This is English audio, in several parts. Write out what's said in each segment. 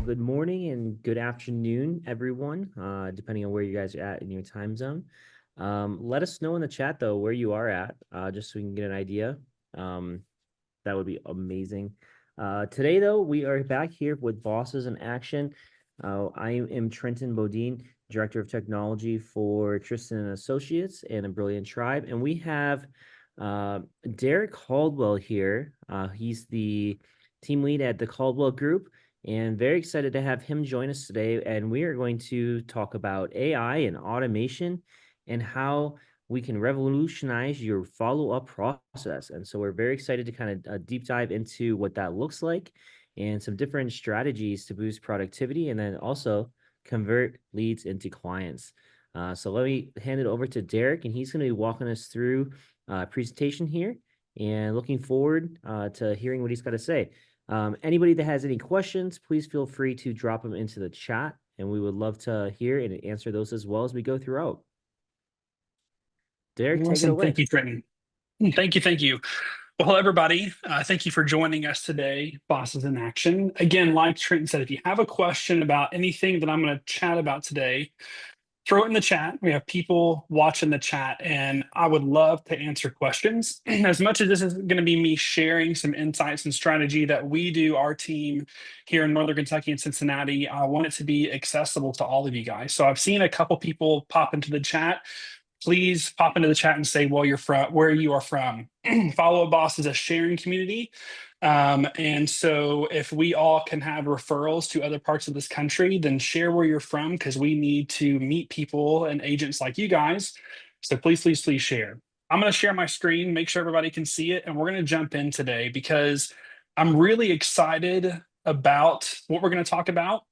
good morning and good afternoon, everyone, depending on where you guys are at in your time zone. Let us know in the chat, though, where you are at, just so we can get an idea. Um, that would be amazing. Today, though, we are back here with Bosses in Action. I am Trenton Bodine, Director of Technology for Tristan and Associates and a Brilliant Tribe. And we have Derek Caldwell here. He's the team lead at the Caldwell Group, and very excited to have him join us today. And we are going to talk about AI and automation and how we can revolutionize your follow-up process. And so we're very excited to kind of deep dive into what that looks like and some different strategies to boost productivity and then also convert leads into clients. So let me hand it over to Derek, and he's going to be walking us through a presentation here and looking forward to hearing what he's got to say. Anybody that has any questions, please feel free to drop them into the chat, and we would love to hear and answer those as well as we go throughout. Derek, take it Awesome. away. Thank you, Trenton. Thank you. Well, hello, everybody. Thank you for joining us today, Bosses in Action. Again, like Trenton said, if you have a question about anything that I'm going to chat about today, throw it in the chat. We have people watching the chat, and I would love to answer questions. As much as this is going to be me sharing some insights and strategy that we do, our team here in Northern Kentucky and Cincinnati, I want it to be accessible to all of you guys. So I've seen a couple people pop into the chat. Please pop into the chat and say where you are from. Follow a Boss is a sharing community. And so if we all can have referrals to other parts of this country, then share where you're from, because we need to meet people and agents like you guys. So please share. I'm going to share my screen, make sure everybody can see it. And we're going to jump in today because I'm really excited about what we're going to talk about.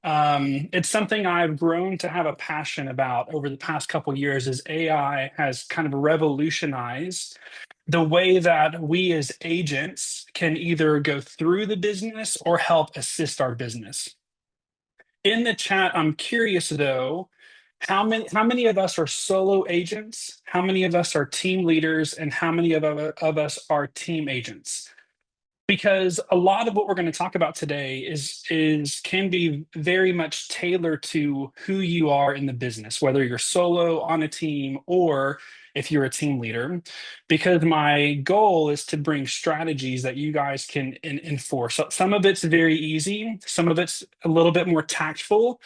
It's something I've grown to have a passion about over the past couple of years, as AI has kind of revolutionized the way that we as agents can either go through the business or help assist our business. In the chat, I'm curious though, how many of us are solo agents? How many of us are team leaders? And how many of us are team agents? Because a lot of what we're going to talk about today is can be very much tailored to who you are in the business, whether you're solo on a team or if you're a team leader, because my goal is to bring strategies that you guys can enforce. So some of it's very easy, some of it's a little bit more tactful,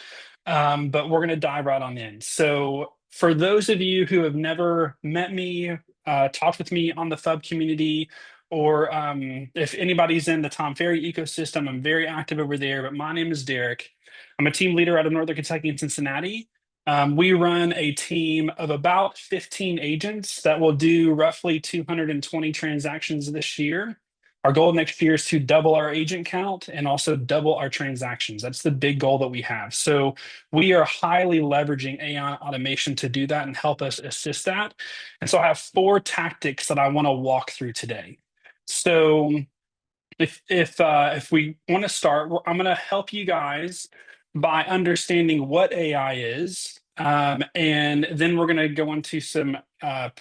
but we're going to dive right on in. So for those of you who have never met me, talked with me on the FUB community, or if anybody's in the Tom Ferry ecosystem, I'm very active over there. But my name is Derek. I'm a team leader out of Northern Kentucky and Cincinnati. We run a team of about 15 agents that will do roughly 220 transactions this year. Our goal next year is to double our agent count and also double our transactions. That's the big goal that we have. So we are highly leveraging AI automation to do that and help us assist that. And so I have 4 tactics that I want to walk through today. So if we want to start, I'm going to help you guys by understanding what AI is, and then we're going to go into some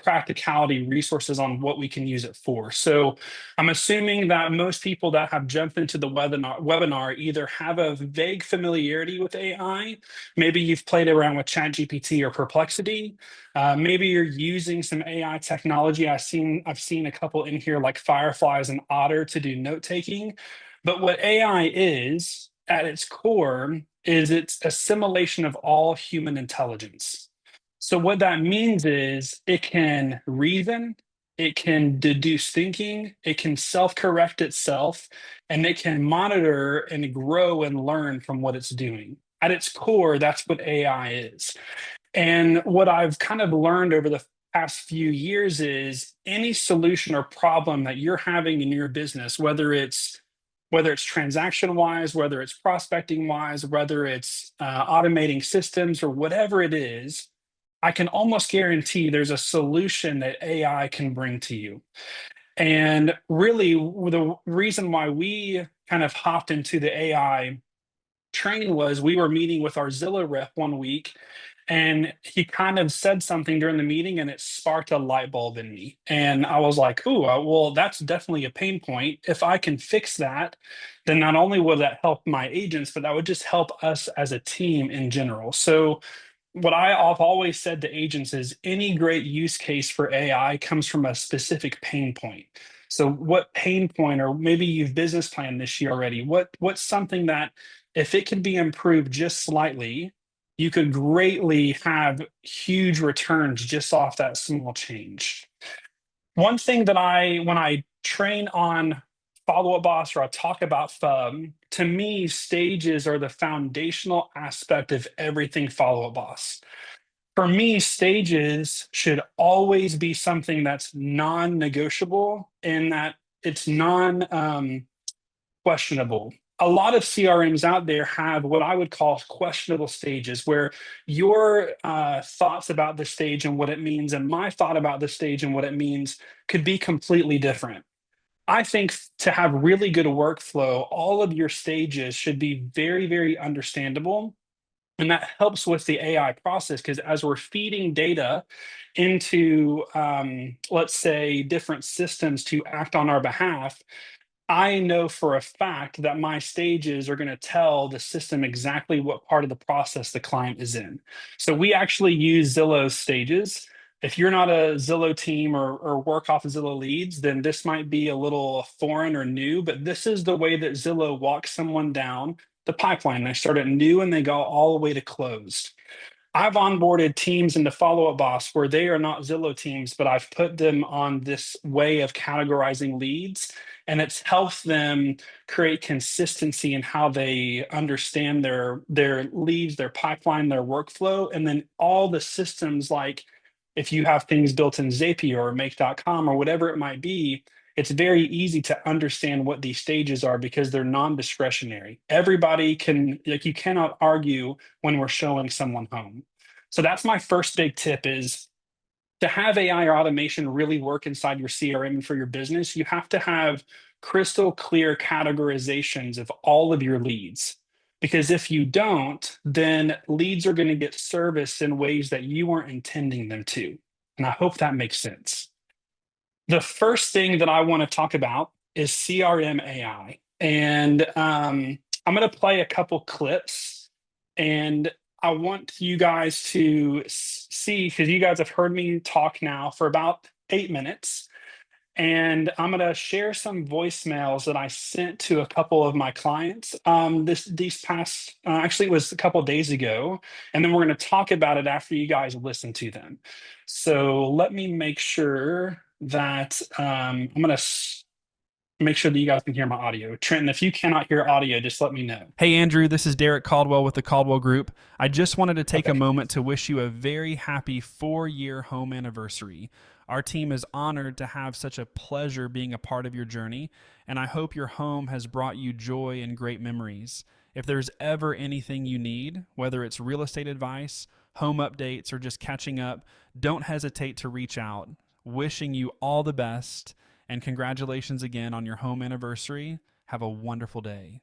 practicality resources on what we can use it for. So I'm assuming that most people that have jumped into the webinar either have a vague familiarity with AI. Maybe you've played around with ChatGPT or Perplexity. Maybe you're using some AI technology. I've seen a couple in here like Fireflies and Otter to do note taking. But what AI is at its core is it's assimilation of all human intelligence. So what that means is it can reason, it can deduce thinking, it can self-correct itself, and it can monitor and grow and learn from what it's doing. At its core, that's what AI is. And what I've kind of learned over the past few years is any solution or problem that you're having in your business, whether it's transaction wise, whether it's prospecting wise, whether it's automating systems or whatever it is, I can almost guarantee there's a solution that AI can bring to you. And really, the reason why we kind of hopped into the AI train was we were meeting with our Zillow rep one week, And he kind of said something during the meeting and it sparked a light bulb in me. And I was like, "Ooh, well, that's definitely a pain point. If I can fix that, then not only will that help my agents, but that would just help us as a team in general." So what I've always said to agents is any great use case for AI comes from a specific pain point. So what pain point, or maybe you've business planned this year already, what's something that if it can be improved just slightly, you could greatly have huge returns just off that small change. One thing that when I train on Follow Up Boss or I talk about FUB, to me, stages are the foundational aspect of everything Follow Up Boss. For me, stages should always be something that's non negotiable and that it's non questionable. A lot of CRMs out there have what I would call questionable stages, where your thoughts about the stage and what it means, and my thought about the stage and what it means could be completely different. I think to have really good workflow, all of your stages should be very, very understandable. And that helps with the AI process because as we're feeding data into, let's say, different systems to act on our behalf, I know for a fact that my stages are going to tell the system exactly what part of the process the client is in. So we actually use Zillow's stages. If you're not a Zillow team or work off of Zillow leads, then this might be a little foreign or new, but this is the way that Zillow walks someone down the pipeline. They start at new and they go all the way to closed. I've onboarded teams into Follow Up Boss where they are not Zillow teams, but I've put them on this way of categorizing leads, and it's helped them create consistency in how they understand their leads, their pipeline, their workflow, and then all the systems like if you have things built in Zapier or Make.com or whatever it might be, it's very easy to understand what these stages are because they're non-discretionary. Everybody can, like, you cannot argue when we're showing someone home. So that's my first big tip is to have AI or automation really work inside your CRM and for your business, you have to have crystal clear categorizations of all of your leads. Because if you don't, then leads are going to get serviced in ways that you weren't intending them to. And I hope that makes sense. The first thing that I want to talk about is CRM AI. And I'm going to play a couple clips and I want you guys to see, because you guys have heard me talk now for about 8 minutes. And I'm going to share some voicemails that I sent to a couple of my clients these past, actually, it was a couple days ago. And then we're going to talk about it after you guys listen to them. So let me make sure that I'm going to make sure that you guys can hear my audio. Trenton, if you cannot hear audio, just let me know. Hey, Andrew, this is Derek Caldwell with the Caldwell Group. I just wanted to take a Okay. moment to wish you a very happy 4-year home anniversary. Our team is honored to have such a pleasure being a part of your journey, and I hope your home has brought you joy and great memories. If there's ever anything you need, whether it's real estate advice, home updates, or just catching up, don't hesitate to reach out. Wishing you all the best, and congratulations again on your home anniversary. Have a wonderful day.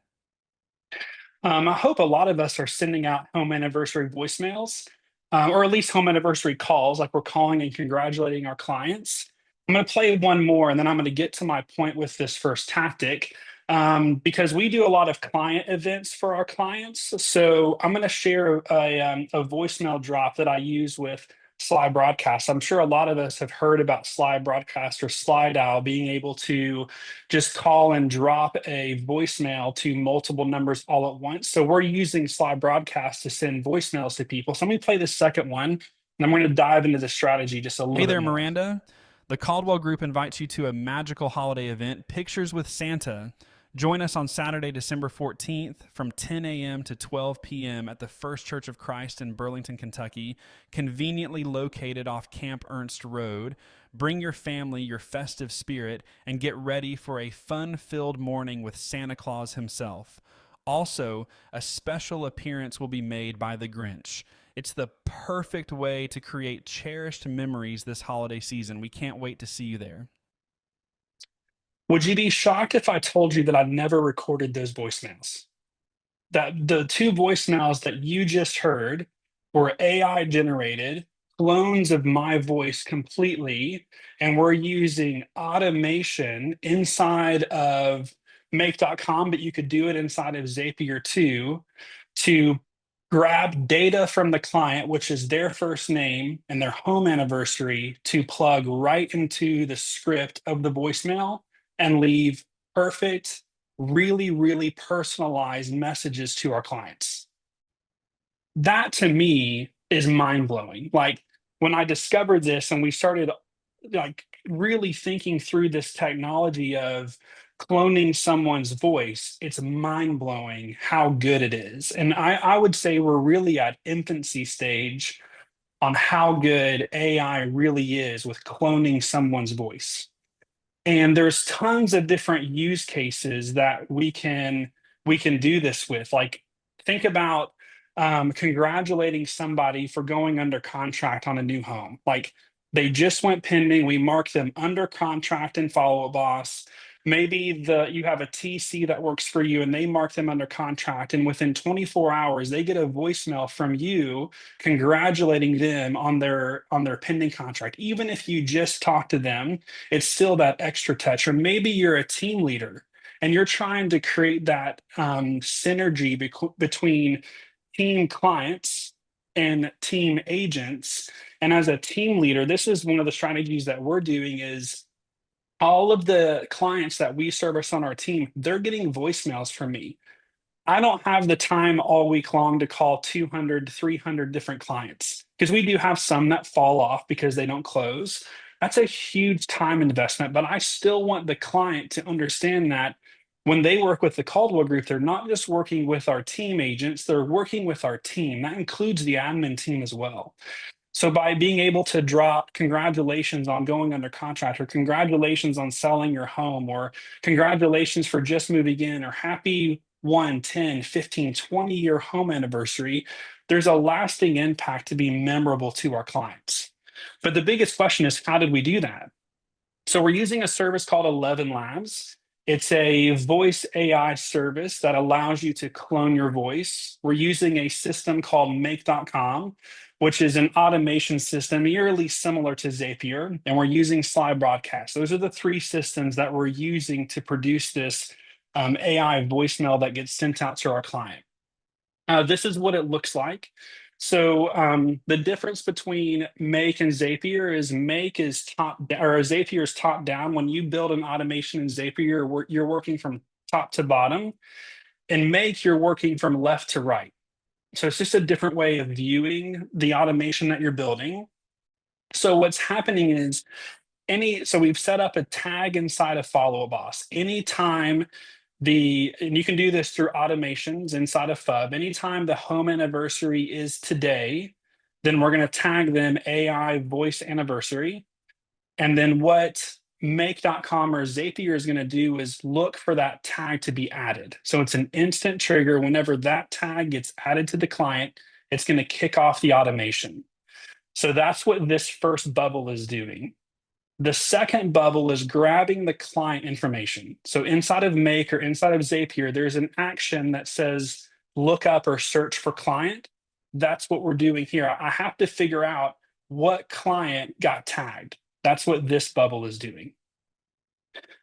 I hope a lot of us are sending out home anniversary voicemails, or at least home anniversary calls, like we're calling and congratulating our clients. I'm going to play one more, and then I'm going to get to my point with this first tactic, because we do a lot of client events for our clients. So I'm going to share a voicemail drop that I use with Sly Broadcast. I'm sure a lot of us have heard about Sly Broadcast or Sly Dial being able to just call and drop a voicemail to multiple numbers all at once. So we're using Sly Broadcast to send voicemails to people. So let me play the second one, and I'm going to dive into the strategy just a little Hey bit there, more. Miranda. The Caldwell Group invites you to a magical holiday event, Pictures with Santa. Join us on Saturday, December 14th from 10 a.m. to 12 p.m. at the First Church of Christ in Burlington, Kentucky, conveniently located off Camp Ernst Road. Bring your family, your festive spirit, and get ready for a fun-filled morning with Santa Claus himself. Also, a special appearance will be made by the Grinch. It's the perfect way to create cherished memories this holiday season. We can't wait to see you there. Would you be shocked if I told you that I never recorded those voicemails? That the two voicemails that you just heard were AI generated clones of my voice completely, and we're using automation inside of make.com, but you could do it inside of Zapier too, to grab data from the client, which is their first name and their home anniversary, to plug right into the script of the voicemail and leave perfect, really, really personalized messages to our clients. That to me is mind blowing. Like when I discovered this and we started like really thinking through this technology of cloning someone's voice, it's mind blowing how good it is. And I would say we're really at infancy stage on how good AI really is with cloning someone's voice. And there's tons of different use cases that we can do this with. Like think about congratulating somebody for going under contract on a new home. Like they just went pending, we mark them under contract and Follow Up Boss. Maybe you have a TC that works for you and they mark them under contract, and within 24 hours they get a voicemail from you congratulating them on their pending contract. Even if you just talk to them, it's still that extra touch. Or maybe you're a team leader and you're trying to create that synergy between team clients and team agents. And as a team leader, this is one of the strategies that we're doing is all of the clients that we service on our team, they're getting voicemails from me. I don't have the time all week long to call 200, 300 different clients, because we do have some that fall off because they don't close. That's a huge time investment, but I still want the client to understand that when they work with the Caldwell Group, they're not just working with our team agents, they're working with our team. That includes the admin team as well. So by being able to drop congratulations on going under contract, or congratulations on selling your home, or congratulations for just moving in, or happy 1, 10, 15, 20-year home anniversary, there's a lasting impact to be memorable to our clients. But the biggest question is, how did we do that? So we're using a service called 11 Labs. It's a voice AI service that allows you to clone your voice. We're using a system called make.com, which is an automation system eerily similar to Zapier, and we're using Slide Broadcast. Those are the three systems that we're using to produce this AI voicemail that gets sent out to our client. This is what it looks like. So the difference between Make and Zapier is Make is Zapier is top down. When you build an automation in Zapier, you're working from top to bottom. In Make, you're working from left to right. So it's just a different way of viewing the automation that you're building. So what's happening is so we've set up a tag inside of Follow Up Boss. Anytime and you can do this through automations inside of FUB. Anytime the home anniversary is today, then we're going to tag them AI voice anniversary. And then what make.com or Zapier is going to do is look for that tag to be added. So it's an instant trigger. Whenever that tag gets added to the client, it's going to kick off the automation. So that's what this first bubble is doing. The second bubble is grabbing the client information. So inside of Make or inside of Zapier, there's an action that says look up or search for client. That's what we're doing here. I have to figure out what client got tagged. That's what this bubble is doing.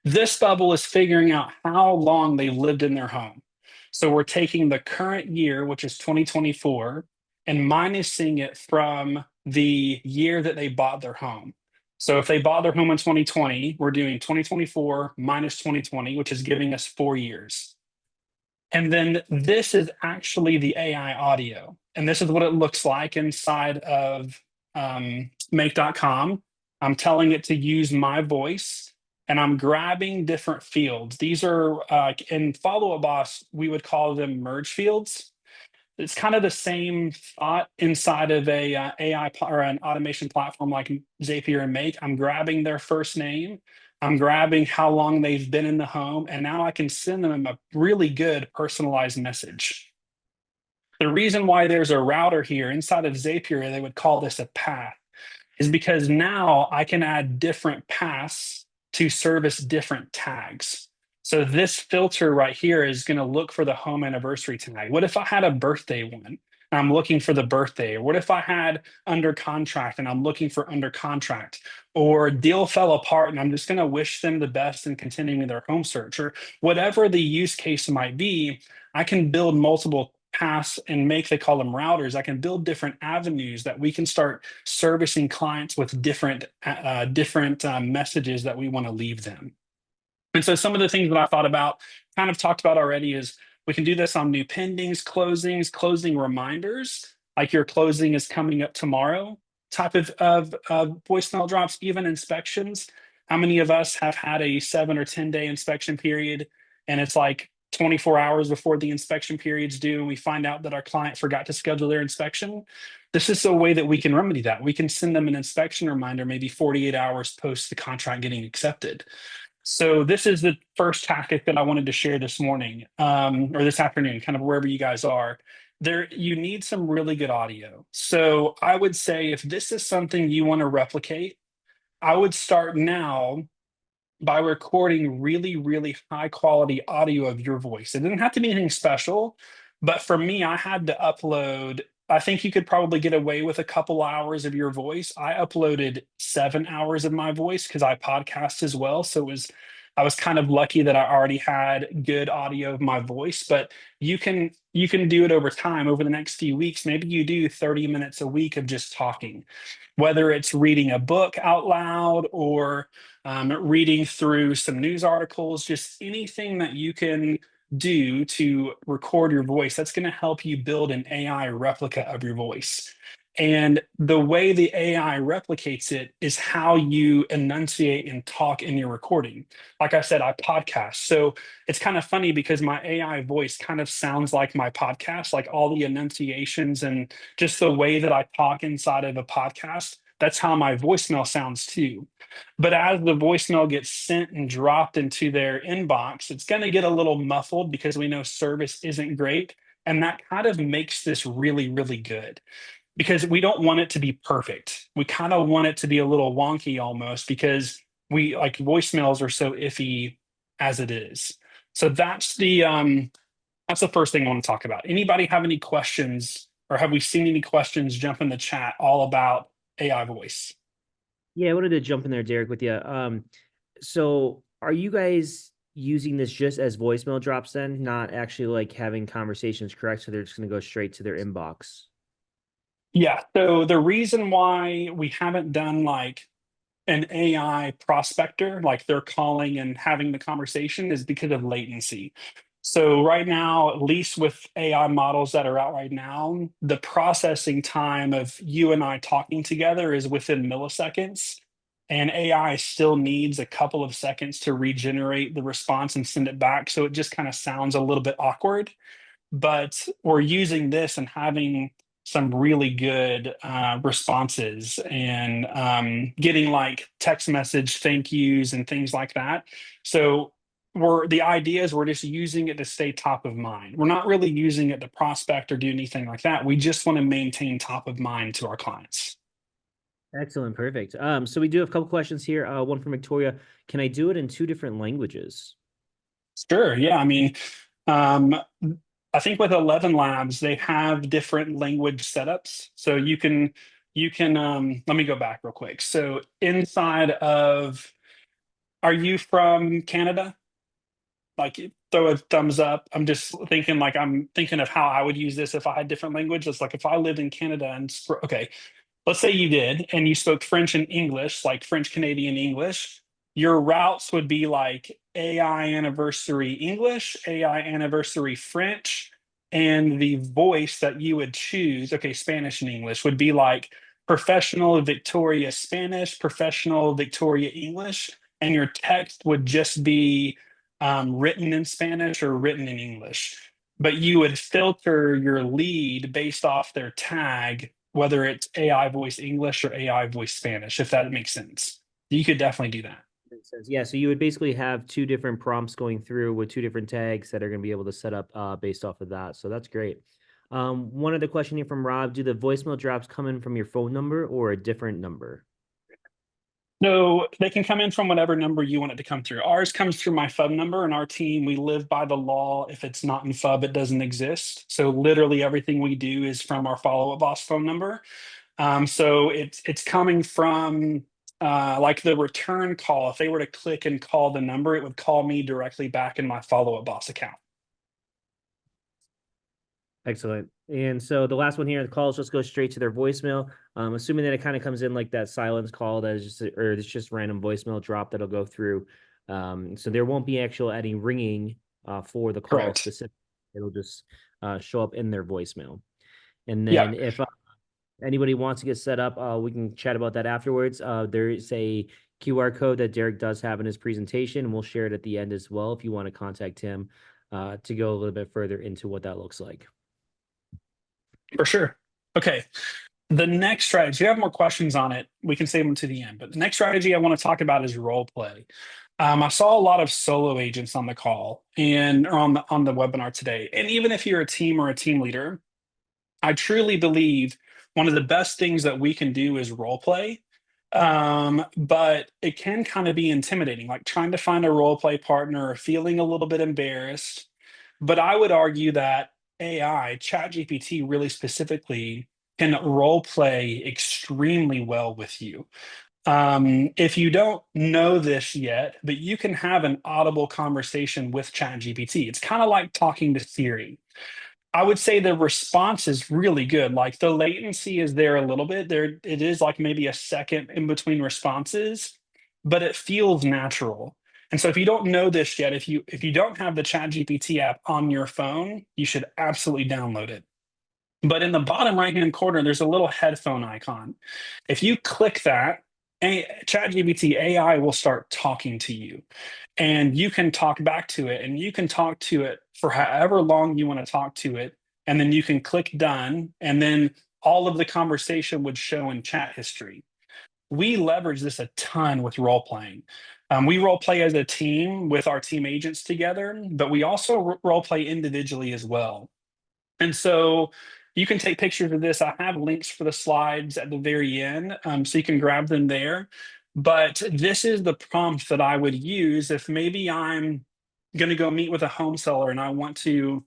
This bubble is figuring out how long they lived in their home. So we're taking the current year, which is 2024, and minusing it from the year that they bought their home. So if they bought their home in 2020, we're doing 2024 minus 2020, which is giving us 4 years. And then this is actually the AI audio. And this is what it looks like inside of make.com. I'm telling it to use my voice, and I'm grabbing different fields. These are in Follow Up Boss, we would call them merge fields. It's kind of the same thought inside of a AI or an automation platform like Zapier and Make. I'm grabbing their first name, I'm grabbing how long they've been in the home, and now I can send them a really good personalized message. The reason why there's a router here inside of Zapier, they would call this a path, is because now I can add different paths to service different tags. So this filter right here is going to look for the home anniversary tag. What if I had a birthday one? and I'm looking for the birthday? Or what if I had under contract and I'm looking for under contract? Or deal fell apart and I'm just going to wish them the best in continuing their home search, or whatever the use case might be. I can build multiple paths and they call them routers. I can build different avenues that we can start servicing clients with different messages that we want to leave them. And so some of the things that I thought about, kind of talked about already, is we can do this on new pendings, closings, closing reminders, like your closing is coming up tomorrow type of voicemail drops, even inspections. How many of us have had a 7 or 10 day inspection period and it's like 24 hours before the inspection period's due and we find out that our client forgot to schedule their inspection? This is a way that we can remedy that. We can send them an inspection reminder maybe 48 hours post the contract getting accepted. So this is the first tactic that I wanted to share this morning, or this afternoon, kind of wherever you guys are. There, you need some really good audio. So I would say if this is something you want to replicate, I would start now by recording really, really high quality audio of your voice. It didn't have to be anything special, but for me, I had to upload. I think you could probably get away with a couple hours of your voice. I uploaded 7 hours of my voice because I podcast as well. So I was kind of lucky that I already had good audio of my voice, but you can do it over time. Over the next few weeks, maybe you do 30 minutes a week of just talking, whether it's reading a book out loud or reading through some news articles, just anything that you can do to record your voice. That's going to help you build an AI replica of your voice. And the way the AI replicates it is how you enunciate and talk in your recording. Like I said, I podcast. So it's kind of funny because my AI voice kind of sounds like my podcast, like all the enunciations and just the way that I talk inside of a podcast. That's how my voicemail sounds too. But as the voicemail gets sent and dropped into their inbox, it's going to get a little muffled because we know service isn't great. And that kind of makes this really, really good because we don't want it to be perfect. We kind of want it to be a little wonky almost because we like voicemails are so iffy as it is. So that's the first thing I want to talk about. Anybody have any questions, or have we seen any questions jump in the chat all about AI voice? Yeah, I wanted to jump in there, Derek, with you. So are you guys using this just as voicemail drops then, not actually like having conversations, correct? So they're just going to go straight to their inbox. Yeah. So the reason why we haven't done like an AI prospector, like they're calling and having the conversation, is because of latency. So right now, at least with AI models that are out right now, the processing time of you and I talking together is within milliseconds. And AI still needs a couple of seconds to regenerate the response and send it back. So it just kind of sounds a little bit awkward. But we're using this and having some really good responses and getting like text message thank yous and things like that. So the idea is we're just using it to stay top of mind. We're not really using it to prospect or do anything like that. We just want to maintain top of mind to our clients. Excellent, perfect. So we do have a couple questions here. One from Victoria. Can I do it in 2 different languages? Sure. Yeah. I mean, um, I think with 11 labs, they have different language setups. So let me go back real quick. So inside of, are you from Canada? Like throw a thumbs up. I'm thinking of how I would use this if I had different language. It's like if I lived in Canada okay, let's say you did and you spoke French and English, like French Canadian English, your routes would be like AI anniversary English, AI anniversary French, and the voice that you would choose, okay, Spanish and English would be like professional Victoria Spanish, professional Victoria English, and your text would just be written in Spanish or written in English. But you would filter your lead based off their tag, whether it's AI voice English or AI voice Spanish, if that makes sense. You could definitely do that. Makes sense. Yeah, so you would basically have 2 different prompts going through with 2 different tags that are going to be able to set up based off of that. So that's great. One other question here from Rob. Do the voicemail drops come in from your phone number or a different number? No, they can come in from whatever number you want it to come through. Ours comes through my FUB number, and our team, we live by the law. If it's not in FUB, it doesn't exist. So literally everything we do is from our follow-up boss phone number. So it's coming from like the return call. If they were to click and call the number, it would call me directly back in my follow-up boss account. Excellent. And so the last one here, the calls just go straight to their voicemail. Assuming that it kind of comes in like that silence call that is just, or it's just random voicemail drop that'll go through. So there won't be actual any ringing for the call Correct. specific. It'll just show up in their voicemail. And Yeah. then if anybody wants to get set up, we can chat about that afterwards. There is a QR code that Derek does have in his presentation, and we'll share it at the end as well if you want to contact him to go a little bit further into what that looks like. For sure. Okay. The next strategy, if you have more questions on it, we can save them to the end. But the next strategy I want to talk about is role play. I saw a lot of solo agents on the call and or on the webinar today. And even if you're a team or a team leader, I truly believe one of the best things that we can do is role play. But it can kind of be intimidating, like trying to find a role play partner or feeling a little bit embarrassed. But I would argue that AI, ChatGPT really specifically, can role play extremely well with you. If you don't know this yet, but you can have an audible conversation with ChatGPT. It's kind of like talking to Siri. I would say the response is really good. Like the latency is there a little bit. There it is like maybe a second in between responses, but it feels natural. And so if you don't know this yet, if you don't have the ChatGPT app on your phone, you should absolutely download it. But in the bottom right-hand corner, there's a little headphone icon. If you click that, ChatGPT AI will start talking to you. And you can talk back to it, and you can talk to it for however long you want to talk to it. And then you can click done, and then all of the conversation would show in chat history. We leverage this a ton with role playing. We role play as a team with our team agents together, but we also role play individually as well. And so you can take pictures of this. I have links for the slides at the very end, so you can grab them there. But this is the prompt that I would use if maybe I'm going to go meet with a home seller and I want to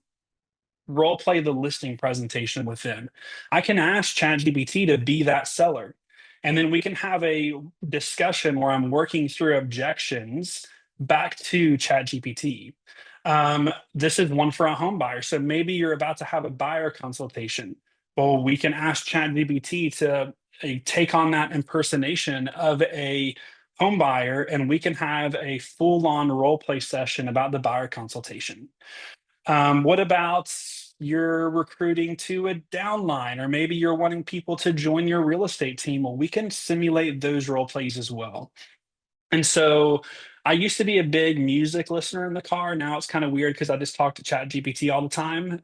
role play the listing presentation with them. I can ask ChatGPT to be that seller. And then we can have a discussion where I'm working through objections back to ChatGPT. This is one for a home buyer. So maybe you're about to have a buyer consultation. Well, we can ask ChatGPT to take on that impersonation of a home buyer, and we can have a full-on role play session about the buyer consultation. What about you're recruiting to a downline, or maybe you're wanting people to join your real estate team? Well, we can simulate those role plays as well. And so I used to be a big music listener in the car. Now it's kind of weird because I just talk to ChatGPT all the time.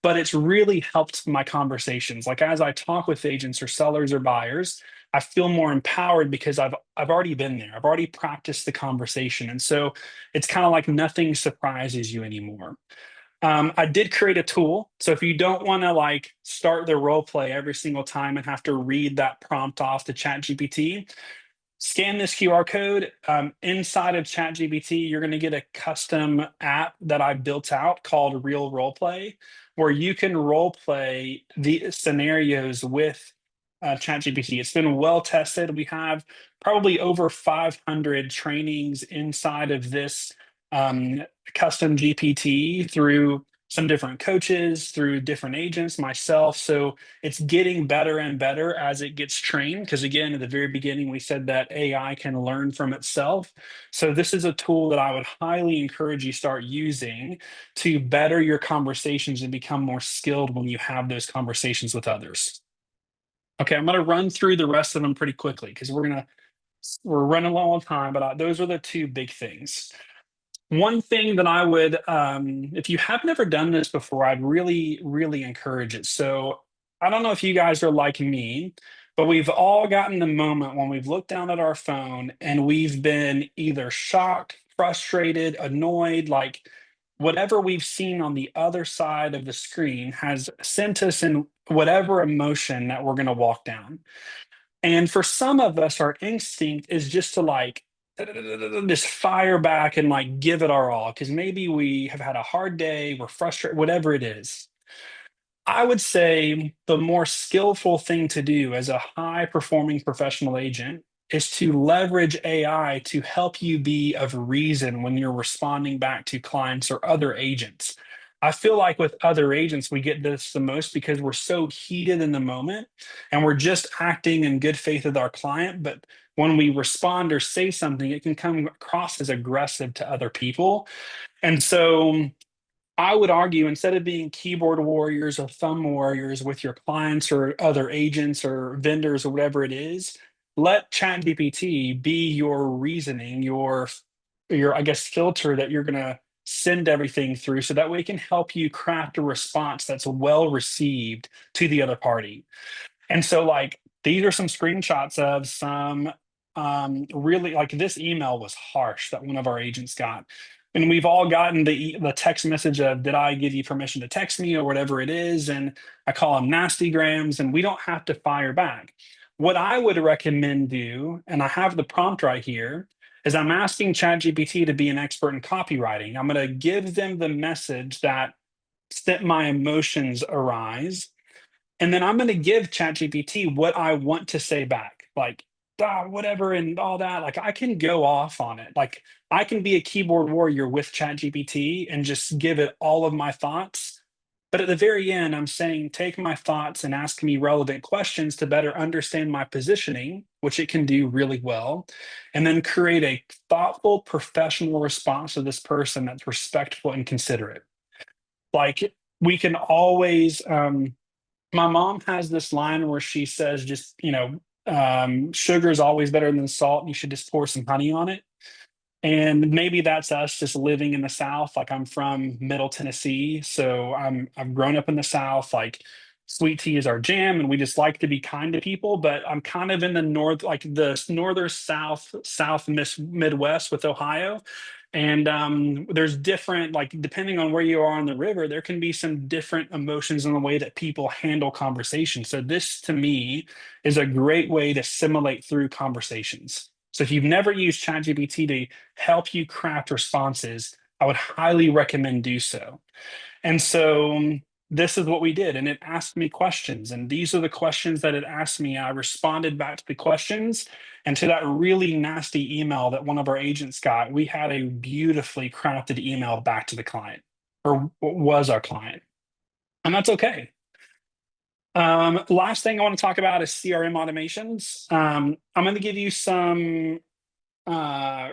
But it's really helped my conversations. Like as I talk with agents or sellers or buyers, I feel more empowered because I've already been there. I've already practiced the conversation. And so it's kind of like nothing surprises you anymore. I did create a tool. So if you don't want to like start the role play every single time and have to read that prompt off to ChatGPT, scan this QR code. Inside of ChatGPT, you're going to get a custom app that I built out called Real Roleplay, where you can role play the scenarios with ChatGPT. It's been well tested. We have probably over 500 trainings inside of this custom GPT through some different coaches, through different agents, myself. So it's getting better and better as it gets trained. Because again, at the very beginning, we said that AI can learn from itself. So this is a tool that I would highly encourage you start using to better your conversations and become more skilled when you have those conversations with others. Okay, I'm going to run through the rest of them pretty quickly because we're running low on time, but those are the two big things. One thing that I would, if you have never done this before, I'd really, really encourage it. So I don't know if you guys are like me, but we've all gotten the moment when we've looked down at our phone and we've been either shocked, frustrated, annoyed, like whatever we've seen on the other side of the screen has sent us in whatever emotion that we're going to walk down. And for some of us, our instinct is just to like just fire back and like give it our all because maybe we have had a hard day, we're frustrated, whatever it is. I would say the more skillful thing to do as a high performing professional agent is to leverage AI to help you be of reason when you're responding back to clients or other agents. I feel like with other agents, we get this the most because we're so heated in the moment and we're just acting in good faith with our client. But when we respond or say something, it can come across as aggressive to other people. And so I would argue instead of being keyboard warriors or thumb warriors with your clients or other agents or vendors or whatever it is, let ChatGPT be your reasoning, your I guess filter that you're gonna send everything through so that way it can help you craft a response that's well received to the other party. And so like these are some screenshots of some really like this email was harsh that one of our agents got. And we've all gotten the text message of did I give you permission to text me or whatever it is, and I call them nasty grams and we don't have to fire back. What I would recommend do, and I have the prompt right here, is I'm asking ChatGPT to be an expert in copywriting. I'm going to give them the message that my emotions arise, and then I'm going to give ChatGPT what I want to say back, like, whatever, and all that. Like, I can go off on it. Like, I can be a keyboard warrior with ChatGPT and just give it all of my thoughts. But at the very end, I'm saying, take my thoughts and ask me relevant questions to better understand my positioning, which it can do really well, and then create a thoughtful, professional response to this person that's respectful and considerate. Like, we can always, my mom has this line where she says, just, sugar is always better than salt. And you should just pour some honey on it. And maybe that's us just living in the South. Like I'm from Middle Tennessee. So I've grown up in the South. Like sweet tea is our jam and we just like to be kind to people. But I'm kind of in the north, like the northern Midwest with Ohio. And there's different, like depending on where you are on the river, there can be some different emotions in the way that people handle conversations. So this to me is a great way to simulate through conversations. So if you've never used ChatGPT to help you craft responses, I would highly recommend do so. And so this is what we did. And it asked me questions. And these are the questions that it asked me. I responded back to the questions. And to that really nasty email that one of our agents got, we had a beautifully crafted email back to the client, or was our client. And that's okay. Last thing I want to talk about is CRM automations. I'm going to give you some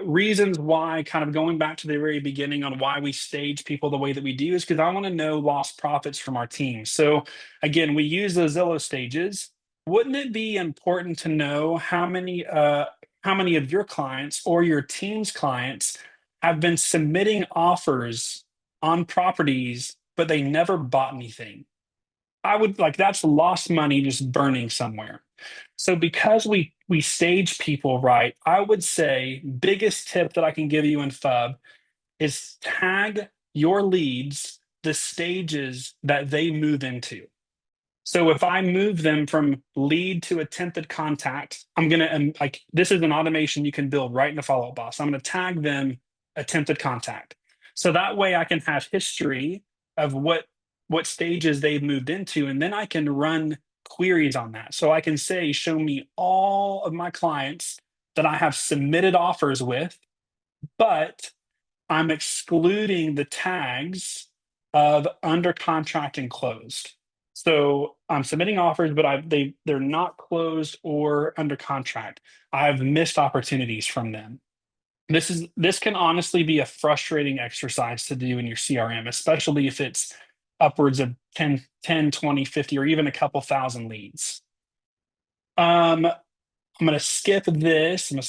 reasons why, kind of going back to the very beginning on why we stage people the way that we do, is because I want to know lost profits from our team. So again, we use the Zillow stages. Wouldn't it be important to know how many of your clients or your team's clients have been submitting offers on properties, but they never bought anything? I would like that's lost money just burning somewhere. So because we stage people right, I would say biggest tip that I can give you in FUB is tag your leads the stages that they move into. So if I move them from lead to attempted contact, I'm gonna like this is an automation you can build right in the follow-up boss. I'm gonna tag them attempted contact. So that way I can have history of what stages they've moved into, and then I can run queries on that. So I can say, show me all of my clients that I have submitted offers with, but I'm excluding the tags of under contract and closed. So I'm submitting offers, but they're not closed or under contract. I've missed opportunities from them. This can honestly be a frustrating exercise to do in your CRM, especially if it's upwards of 10, 20, 50, or even a couple thousand leads. I'm going to skip this. I'm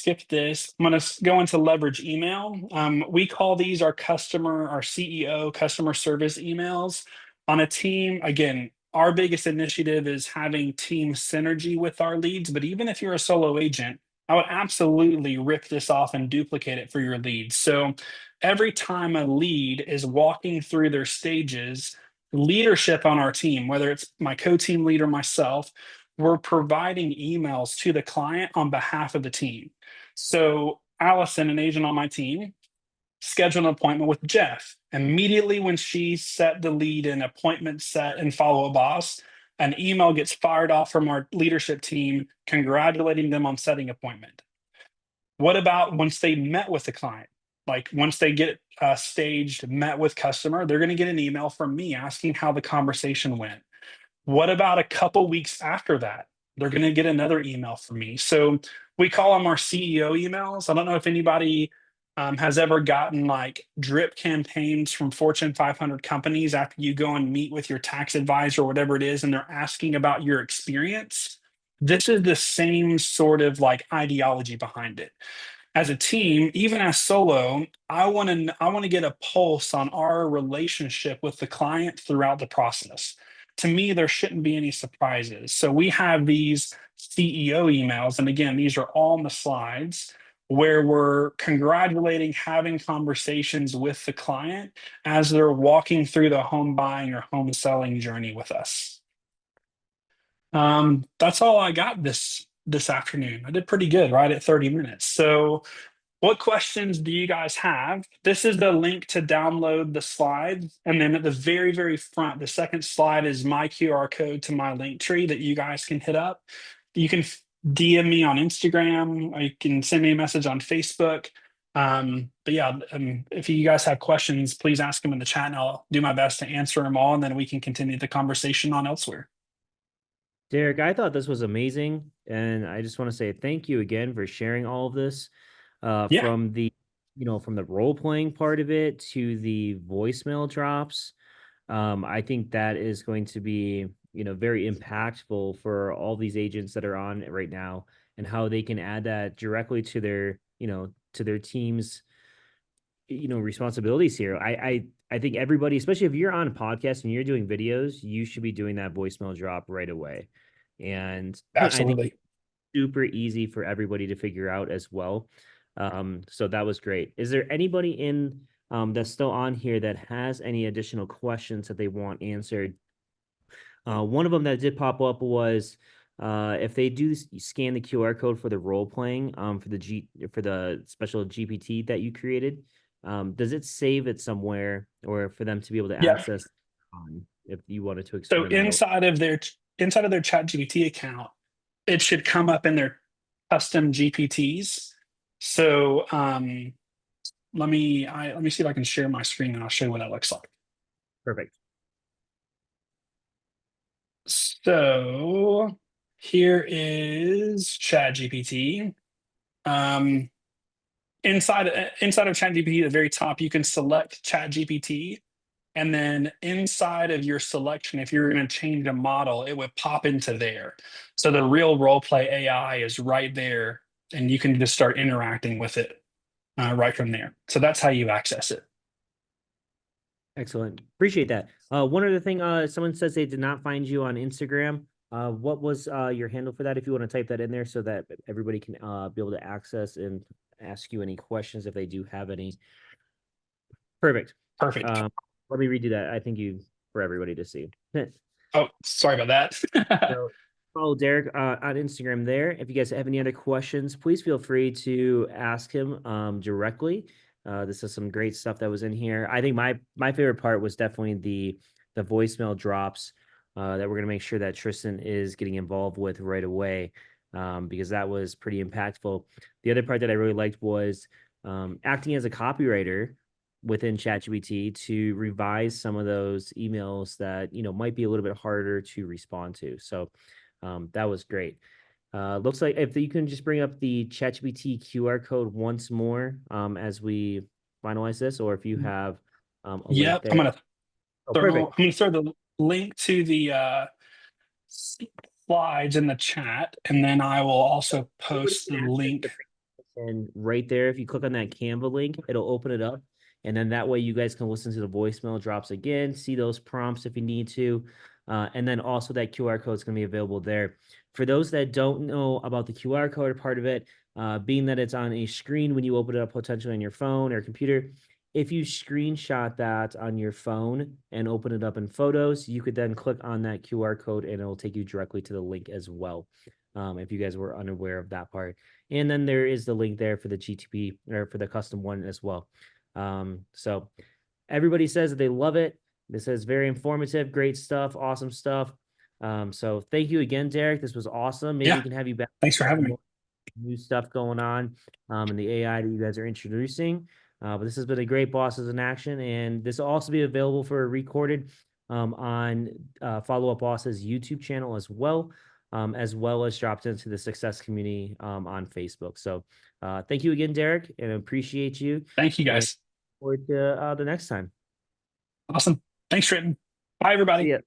going to go into leverage email. We call these our CEO customer service emails. On a team, again, our biggest initiative is having team synergy with our leads. But even if you're a solo agent, I would absolutely rip this off and duplicate it for your leads. So every time a lead is walking through their stages, leadership on our team, whether it's my co-team leader, myself, we're providing emails to the client on behalf of the team. So Allison, an agent on my team, scheduled an appointment with Jeff. Immediately when she set the lead in appointment set and follow a boss, an email gets fired off from our leadership team congratulating them on setting appointment. What about once they met with the client? Like once they get staged, met with customer, they're going to get an email from me asking how the conversation went. What about a couple weeks after that? They're going to get another email from me. So we call them our CEO emails. I don't know if anybody has ever gotten like drip campaigns from Fortune 500 companies after you go and meet with your tax advisor or whatever it is, and they're asking about your experience. This is the same sort of like ideology behind it. As a team, even as solo, I want to get a pulse on our relationship with the client throughout the process. To me, there shouldn't be any surprises. So we have these CEO emails, and again, these are all on the slides where we're congratulating, having conversations with the client as they're walking through the home buying or home selling journey with us. That's all I got this afternoon. I did pretty good, right at 30 minutes. So what questions do you guys have? This is the link to download the slides. And then at the very, very front, the second slide is my QR code to my link tree that you guys can hit up. You can DM me on Instagram, or you can send me a message on Facebook. But yeah, if you guys have questions, please ask them in the chat and I'll do my best to answer them all. And then we can continue the conversation on elsewhere. Derek, I thought this was amazing, and I just want to say thank you again for sharing all of this. Yeah. From the, from the role playing part of it to the voicemail drops. I think that is going to be, very impactful for all these agents that are on it right now, and how they can add that directly to their, to their team's, responsibilities here. I think everybody, especially if you're on a podcast and you're doing videos, you should be doing that voicemail drop right away. And I think Absolutely. super easy for everybody to figure out as well. So that was great. Is there anybody in that's still on here that has any additional questions that they want answered? One of them that did pop up was if they do scan the QR code for the role playing for the special GPT that you created, does it save it somewhere, or for them to be able to Yeah. access if you wanted to So explain that? inside of their ChatGPT account, it should come up in their custom GPTs. So let me see if I can share my screen and I'll show you what that looks like. Perfect. So here is ChatGPT. Inside of ChatGPT, at the very top, you can select ChatGPT. And then inside of your selection, if you're going to change a model, it would pop into there. So the real role play AI is right there, and you can just start interacting with it right from there. So that's how you access it. Excellent. Appreciate that. One other thing, someone says they did not find you on Instagram. What was your handle for that? If you want to type that in there so that everybody can be able to access and ask you any questions if they do have any. Perfect. Perfect. Let me redo that. I think for everybody to see. Oh, sorry about that. So follow Derek on Instagram there. If you guys have any other questions, please feel free to ask him directly. This is some great stuff that was in here. I think my favorite part was definitely the voicemail drops that we're gonna make sure that Tristan is getting involved with right away, because that was pretty impactful. The other part that I really liked was acting as a copywriter within ChatGPT to revise some of those emails that might be a little bit harder to respond to. So that was great. Looks like if you can just bring up the ChatGPT QR code once more as we finalize this, or if you have a link there. I'm gonna Perfect. throw the link to the slides in the chat, and then I will also post the link. And right there, if you click on that Canva link, it'll open it up. And then that way you guys can listen to the voicemail drops again, see those prompts if you need to. And then also that QR code is going to be available there. For those that don't know about the QR code part of it, being that it's on a screen when you open it up potentially on your phone or computer, if you screenshot that on your phone and open it up in Photos, you could then click on that QR code and it'll take you directly to the link as well. If you guys were unaware of that part. And then there is the link there for the GTP or for the custom one as well. So everybody says that they love it. This is very informative, great stuff, awesome stuff. So thank you again, Derek. This was awesome. Maybe we can have you back. Thanks for having me. New stuff going on in the AI that you guys are introducing. But this has been a great Bosses in Action, and this will also be available for a recorded on Follow Up Bosses YouTube channel as well as dropped into the success community on Facebook. So thank you again, Derek, and I appreciate you. Thank you, guys. Forward to the next time. Awesome. Thanks, Trenton. Bye, everybody. See ya.